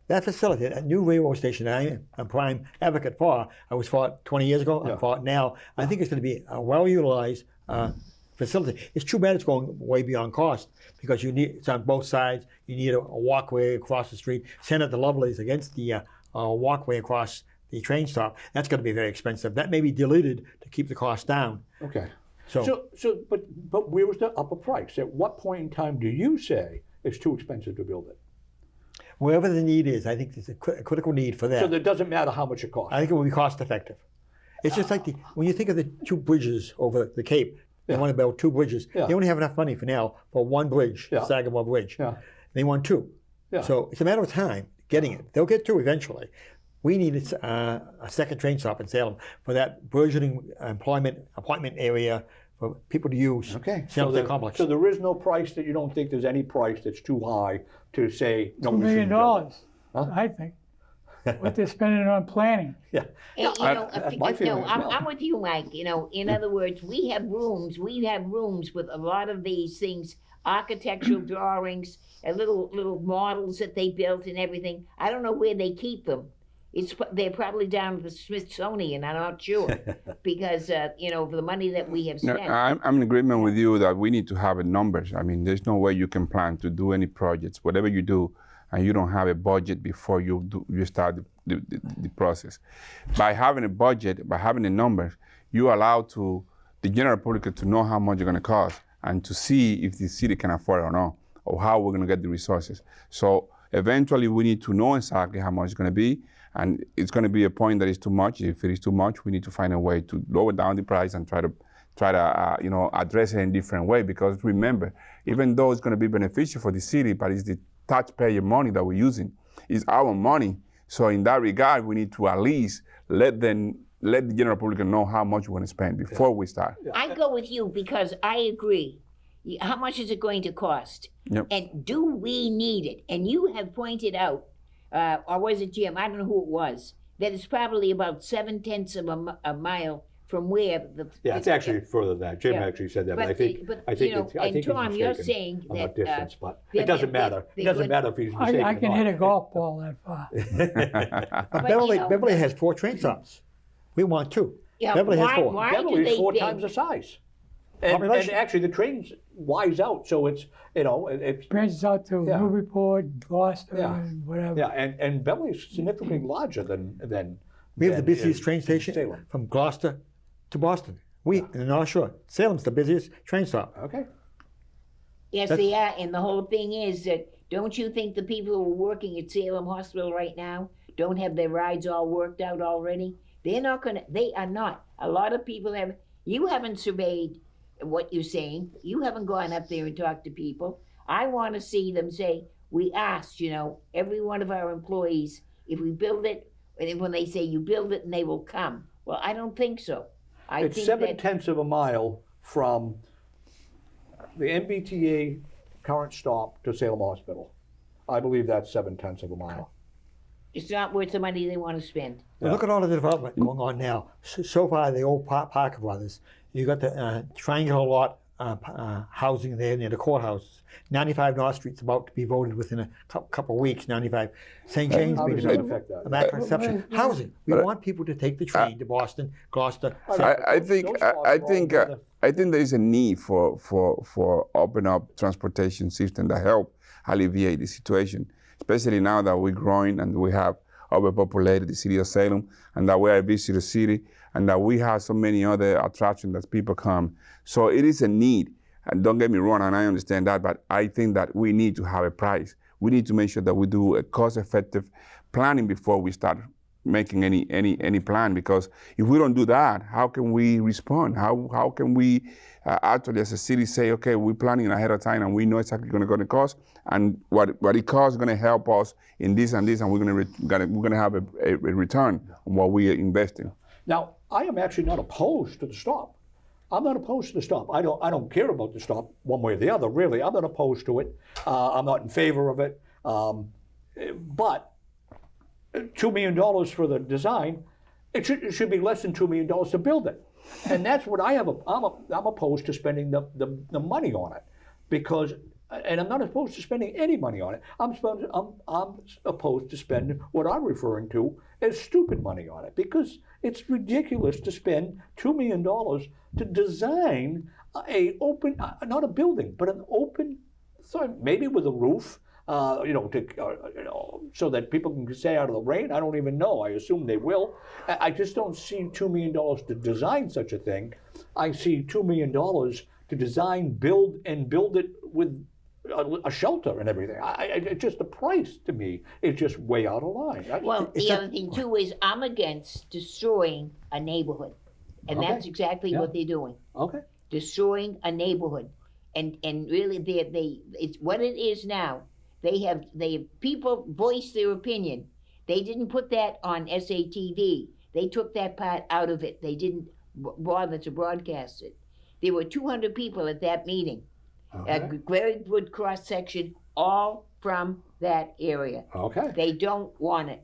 That facility, that new railroad station that I'm a prime advocate for, I was for it 20 years ago, Yeah. I'm for it now. I think it's going to be a well-utilized facility. It's too bad it's going way beyond cost because it's on both sides. You need a walkway across the street. Senator Lovelace against the walkway across the train stop. That's going to be very expensive. That may be deleted to keep the cost down. Okay. So But where was the upper price? At what point in time do you say it's too expensive to build it? wherever the need is, I think there's a critical need for that. So it doesn't matter how much it costs. I think it will be cost effective. It's just like when you think of the two bridges over the Cape, they want to build two bridges. Yeah. They only have enough money for now for one bridge, Yeah. Sagamore Bridge. Yeah. They want two. Yeah. So it's a matter of time getting it. They'll get two eventually. We need a second train stop in Salem for that burgeoning appointment area for people to use. Okay. Salem State Complex. So there is no price that you don't think there's any price that's too high to say no. $2 we shouldn't million, build it. Huh? I think. What they're spending on planning. Yeah. That's my feeling as well. I'm with you, Mike. In other words, we have rooms with a lot of these things, architectural drawings, and little models that they built and everything. I don't know where they keep them. They're probably down at the Smithsonian. I'm not sure because for the money that we have No, spent. I'm in agreement with you that we need to have numbers. I mean, there's no way you can plan to do any projects, whatever you do, and you don't have a budget before you start the process. By having a budget, by having the numbers, you allow to the general public to know how much it's going to cost and to see if the city can afford it or not, or how we're going to get the resources. So eventually, we need to know exactly how much it's going to be, and it's going to be a point that is too much. If it is too much, we need to find a way to lower down the price and try to address it in a different way. Because remember, even though it's going to be beneficial for the city, but it's the taxpayer money that we're using. It's our money. So in that regard, we need to at least let the general public know how much we're going to spend before we start. I go with you because I agree. How much is it going to cost? Yep. And do we need it? And you have pointed out, or was it Jim? I don't know who it was. That it's probably about 7/10 of a mile from where the. Yeah, it's actually further than that. Jim actually said that, but I think he's Tom, you're mistaken saying about that distance, but it doesn't matter. It doesn't matter if he's mistaken. I can or hit not. a golf ball that far. Beverly has 4 train stops. We want 2. Yeah, Beverly has 4. why do Beverly's they 4 beg? times the size. And Population. actually, the trains wise out, so it's it's Branches out to Yeah. Newburyport, Gloucester, Yeah. and whatever. yeah, and Beverly's significantly larger than. We have the than busiest in train station Salem. from Gloucester to Boston. In the North Shore. Salem's the busiest train stop. Okay. Yes, they are. And the whole thing is that don't you think the people who are working at Salem Hospital right now don't have their rides all worked out already? They are not. A lot of people have. You haven't surveyed what you're saying. You haven't gone up there and talked to people. I want to see them say, we asked, every one of our employees, if we build it, and when they say you build it and they will come. Well, I don't think so. It's think 7/10 of a mile from the MBTA current stop to Salem Hospital. I believe that's 7/10 of a mile. it's not worth the money they want to spend. Now look at all the development going on now. So far, the old Parker Brothers. You got the triangular lot housing there near the courthouse. 95 North Street's about to be voted within a couple of weeks. 95 St. James How being does that developed. affect that? A back reception. Housing. We want people to take the train to Boston, Gloucester. I think there is a need for open up transportation system that help alleviate the situation, especially now that we're growing and we have overpopulated the city of Salem, and that we're a visitor city, and that we have so many other attractions that people come. So it is a need. And don't get me wrong, and I understand that, but I think that we need to have a price. We need to make sure that we do a cost-effective planning before we start making any plan, because if we don't do that, how can we respond? How can we actually, as a city, say, okay, we're planning ahead of time and we know exactly going to cost, and what it costs is going to help us in this and this, and we're going to have a return on what we are investing. Now, I am actually not opposed to the stop. I'm not opposed to the stop. I don't care about the stop one way or the other, really. I'm not opposed to it. I'm not in favor of it. But $2 million for the design, it should be less than $2 million to build it. And that's what I'm opposed to spending the money on it, because, and I'm not opposed to spending any money on it. I'm opposed to spending what I'm referring to as stupid money on it, because it's ridiculous to spend $2 million to design not a building, but an open, maybe with a roof, so that people can stay out of the rain. I don't even know. I assume they will. I just don't see $2 million to design such a thing. I see $2 million to design, build it with a shelter and everything. It's just the price to me is just way out of line. The other thing too is I'm against destroying a neighborhood, and that's exactly what they're doing. Okay. Destroying a neighborhood, and really it's what it is now. They have people voice their opinion. They didn't put that on SATV. They took that part out of it. They didn't bother to broadcast it. There were 200 people at that meeting. A very good cross section, all from that area. Okay. They don't want it.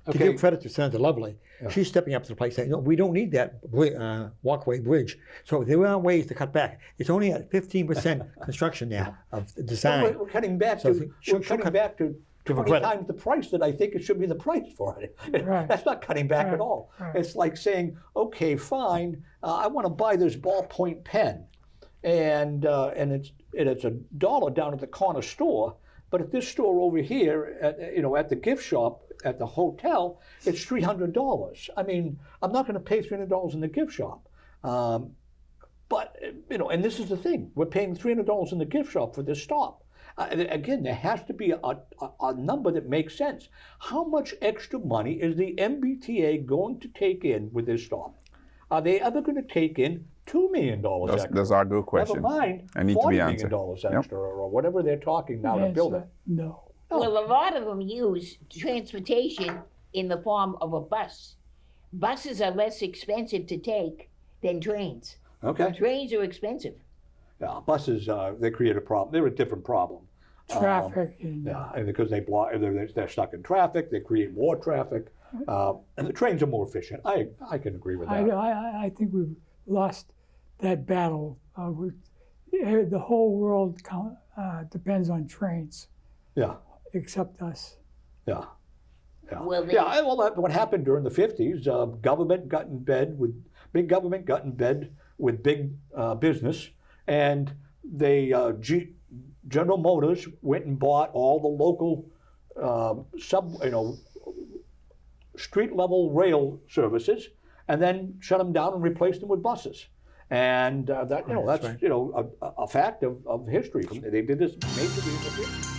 To give credit to Senator Lovely, she's stepping up to the plate saying, no, we don't need that walkway bridge. So there are ways to cut back. It's only at 15% construction now of the design. We're cutting back to 20 times the price that I think it should be the price for it. Right. That's not cutting back at all. Right. It's like saying, okay, fine, I want to buy this ballpoint pen, and it's $1 down at the corner store, but at this store over here, at the gift shop, at the hotel, it's $300. I mean, I'm not going to pay $300 in the gift shop. But, and this is the thing. We're paying $300 in the gift shop for this stop. Again, there has to be a number that makes sense. How much extra money is the MBTA going to take in with this stop? Are they ever going to take in $2 million extra? Those are good questions. Never mind $40 million extra or whatever they're talking now to build it. No. Well, a lot of them use transportation in the form of a bus. Buses are less expensive to take than trains. Okay. Trains are expensive. Yeah, buses, they create a problem. They're a different problem. Traffic. And because they're stuck in traffic, they create more traffic. And the trains are more efficient. I can agree with that. I think we've lost that battle. The whole world depends on trains. Yeah. Except us. Yeah. Yeah. Well, Well, what happened during the 50s, big government got in bed with big business, and General Motors went and bought all the local street level rail services, and then shut them down and replaced them with buses. And that's right. A fact of history. They did this majorly in the 50s.